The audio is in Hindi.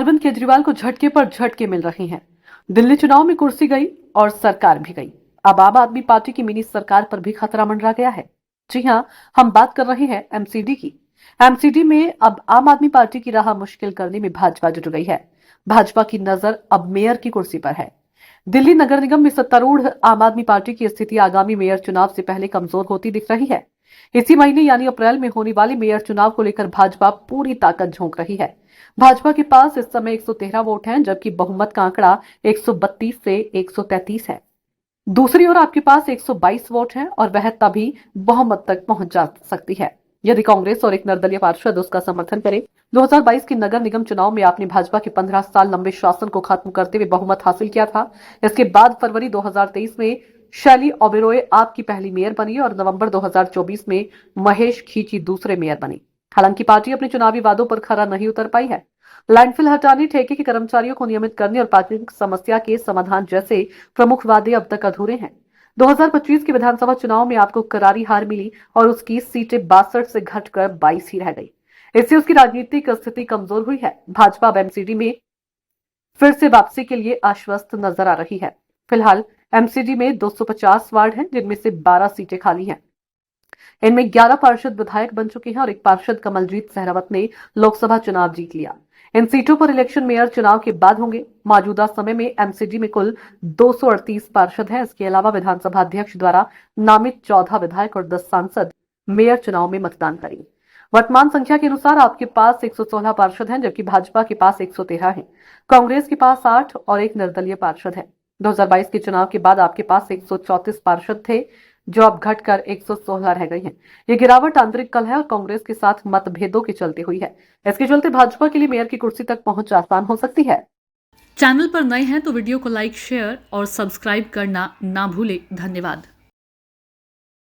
अरविंद केजरीवाल को झटके पर झटके मिल रहे हैं। दिल्ली चुनाव में कुर्सी गई और सरकार भी गई। अब आम आदमी पार्टी की मिनी सरकार पर भी खतरा मंडरा गया है। जी हां, हम बात कर रहे हैं एमसीडी की। एमसीडी में अब आम आदमी पार्टी की राह मुश्किल करने में भाजपा जुट गई है। भाजपा की नजर अब मेयर की कुर्सी पर है। दिल्ली नगर निगम में सत्तारूढ़ आम आदमी पार्टी की स्थिति आगामी मेयर चुनाव से पहले कमजोर होती दिख रही है। इसी महीने यानी अप्रैल में होने वाले मेयर चुनाव को लेकर भाजपा पूरी ताकत झोंक रही है। भाजपा के पास इस समय 113 वोट हैं, जबकि बहुमत का आंकड़ा 132 से 133 है। दूसरी ओर आपके पास 122 वोट हैं और वह तभी बहुमत तक पहुंच जा सकती है यदि कांग्रेस और एक निर्दलीय पार्षद उसका समर्थन करे। 2022 के नगर निगम चुनाव में आपने भाजपा के 15 साल लंबे शासन को खत्म करते हुए बहुमत हासिल किया था। इसके बाद फरवरी 2023 में शैली ओबेरॉय आपकी पहली मेयर बनी और नवंबर 2024 में महेश खींची दूसरे मेयर बनी। हालांकि पार्टी अपने चुनावी वादों पर खरा नहीं उतर पाई है। लैंडफिल हटाने, ठेके के कर्मचारियों को नियमित करने और पार्किंग समस्या के समाधान जैसे प्रमुख वादे अब तक अधूरे हैं। 2025 के विधानसभा चुनाव में आपको करारी हार मिली और उसकी सीटें 62 से घटकर 22 ही रह गई। इससे उसकी राजनीतिक स्थिति कमजोर हुई है। भाजपा अब एमसीडी में फिर से वापसी के लिए आश्वस्त नजर आ रही है। फिलहाल एमसीडी में 250 वार्ड हैं, जिनमें से 12 सीटें खाली हैं। इनमें 11 पार्षद विधायक बन चुके हैं और एक पार्षद कमलजीत सहरावत ने लोकसभा चुनाव जीत लिया। इन सीटों पर इलेक्शन मेयर चुनाव के बाद होंगे। मौजूदा समय में एमसीडी में कुल 238 पार्षद हैं। इसके अलावा विधानसभा अध्यक्ष द्वारा नामित 14 विधायक और 10 सांसद मेयर चुनाव में मतदान करेंगे। वर्तमान संख्या के अनुसार आपके पास 116 पार्षद हैं, जबकि भाजपा के पास 113 हैं। कांग्रेस के पास 8 और एक निर्दलीय पार्षद है। 2022 के चुनाव के बाद आपके पास 134 पार्षद थे, जो अब घटकर 116 रह गई हैं। ये गिरावट आंतरिक कलह और कांग्रेस के साथ मतभेदों के चलते हुई है। इसके चलते भाजपा के लिए मेयर की कुर्सी तक पहुंच आसान हो सकती है। चैनल पर नए हैं तो वीडियो को लाइक, शेयर और सब्सक्राइब करना ना भूलें। धन्यवाद।